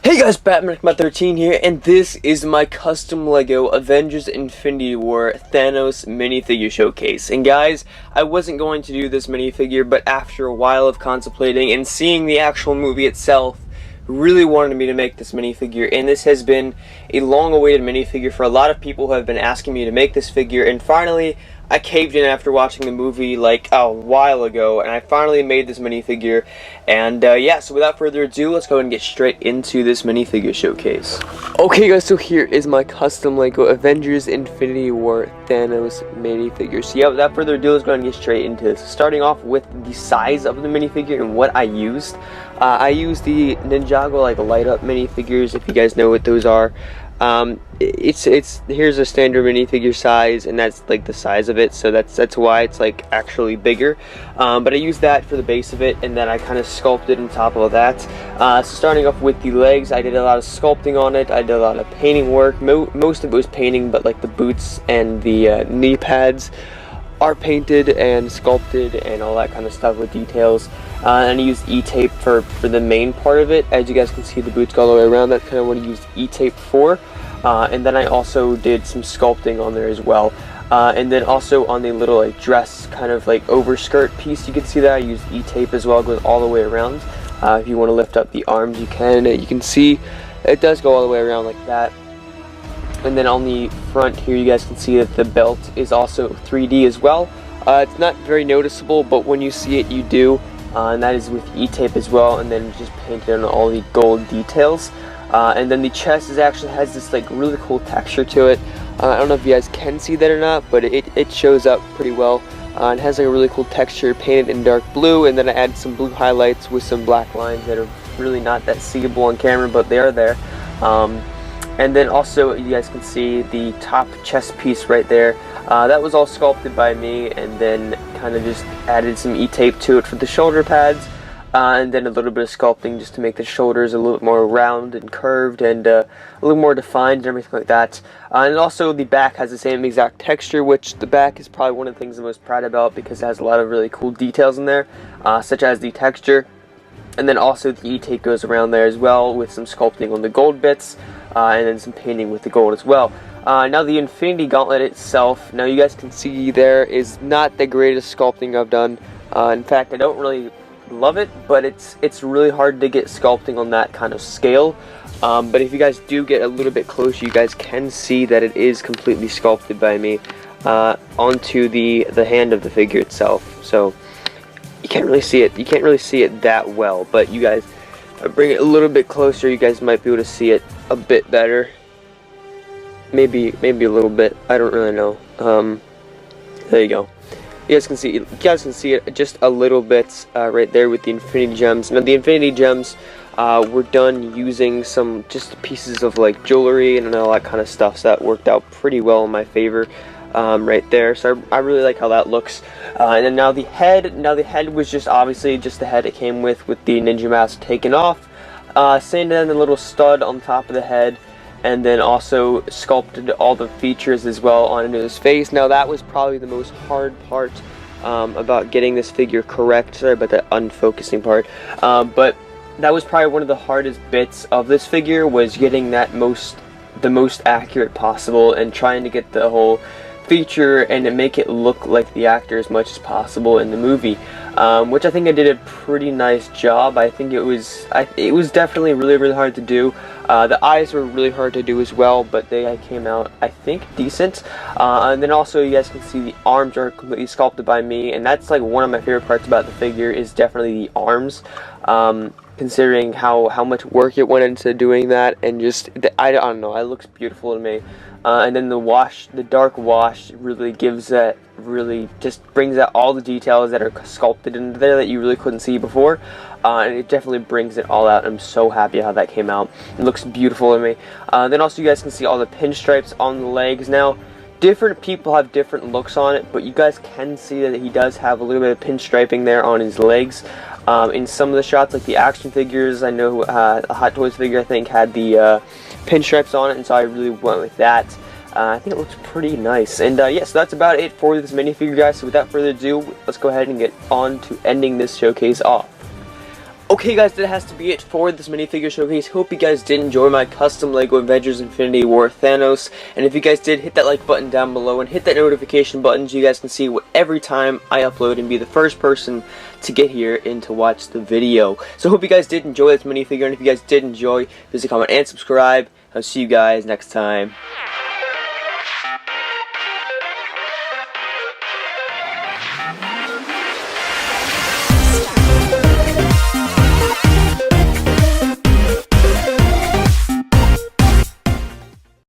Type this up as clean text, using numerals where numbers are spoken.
Hey guys, Batman13 here, and this is my custom LEGO Avengers Infinity War Thanos minifigure showcase. And guys, I wasn't going to do this minifigure, but after a while of contemplating and seeing the actual movie itself, really wanted me to make this minifigure. And this has been a long-awaited minifigure for a lot of people who have been asking me to make this figure, and finally, I caved in after watching the movie like a while ago, and I finally made this minifigure. And yeah, so without further ado, let's go ahead and get straight into this minifigure showcase. Okay guys, so here is my custom LEGO Avengers Infinity War Thanos minifigure. So yeah, without further ado, let's go ahead and get straight into this. Starting off with the size of the minifigure and what I used. I used the Ninjago like light up minifigures, if you guys know what those are. Here's a standard minifigure size, and that's like the size of it, so that's why it's like actually bigger. But I used that for the base of it, and then I kind of sculpted on top of that. So starting off with the legs, I did a lot of sculpting on it. I did a lot of painting work. Most of it was painting, but like the boots and the knee pads are painted and sculpted and all that kind of stuff with details. And I used E-tape for the main part of it. As you guys can see, the boots go all the way around. That's kind of what I used E-tape for. And then I also did some sculpting on there as well. And then also on the little like dress kind of like overskirt piece, you can see that I used E-tape as well. It goes all the way around. If you want to lift up the arms, you can. You can see it does go all the way around like that. And then on the front here, you guys can see that the belt is also 3D as well. It's not very noticeable, but when you see it, you do. And that is with E-tape as well, and then just painted on all the gold details. And then the chest actually has this like really cool texture to it. I don't know if you guys can see that or not, but it shows up pretty well. It has like a really cool texture, painted in dark blue, and then I added some blue highlights with some black lines that are really not that seeable on camera, but they are there. And then also, you guys can see the top chest piece right there. That was all sculpted by me, and then kind of just added some E-tape to it for the shoulder pads. And then a little bit of sculpting just to make the shoulders a little bit more round and curved and a little more defined and everything like that. And also the back has the same exact texture, which the back is probably one of the things I'm most proud about because it has a lot of really cool details in there, such as the texture. And then also the E-tape goes around there as well with some sculpting on the gold bits, and then some painting with the gold as well. Now the Infinity Gauntlet itself, now you guys can see there is not the greatest sculpting I've done. In fact, I don't really love it, but it's really hard to get sculpting on that kind of scale. But if you guys do get a little bit closer, you guys can see that it is completely sculpted by me onto the hand of the figure itself. So you can't really see it. You can't really see it that well, but you guys bring it a little bit closer. You guys might be able to see it a bit better. Maybe a little bit. I don't really know. There you go. You guys can see it just a little bit right there with the Infinity Gems. Now the Infinity Gems were done using some just pieces of like jewelry and all that kind of stuff. So that worked out pretty well in my favor. Right there, so I really like how that looks. And then now the head was just obviously just the head it came with the ninja mask taken off. Sanded in a little stud on top of the head, and then also sculpted all the features as well onto his face. Now that was probably the most hard part about getting this figure correct. Sorry about that unfocusing part, but that was probably one of the hardest bits of this figure, was getting that the most accurate possible and trying to get the whole feature and to make it look like the actor as much as possible in the movie, which I think I did a pretty nice job. I think it was definitely really hard to do. The eyes were really hard to do as well, but they came out, I think, decent. And then also you guys can see the arms are completely sculpted by me, and that's like one of my favorite parts about the figure is definitely the arms. Considering how much work it went into doing that, and just I don't know, it looks beautiful to me. And then the dark wash really gives that, really just brings out all the details that are sculpted into there that you really couldn't see before. And it definitely brings it all out. I'm so happy how that came out. It looks beautiful to me. Then also you guys can see all the pinstripes on the legs. Now, different people have different looks on it, but you guys can see that he does have a little bit of pinstriping there on his legs. In some of the shots, like the action figures, I know a Hot Toys figure I think had the pinstripes on it, and so I really went with that. I think it looks pretty nice. And yeah, so that's about it for this minifigure, guys. So without further ado, let's go ahead and get on to ending this showcase off. Okay guys, that has to be it for this minifigure showcase. Hope you guys did enjoy my custom LEGO Avengers Infinity War Thanos. And if you guys did, hit that like button down below and hit that notification button so you guys can see what every time I upload and be the first person to get here and to watch the video. So hope you guys did enjoy this minifigure, and if you guys did enjoy, please comment and subscribe. I'll see you guys next time.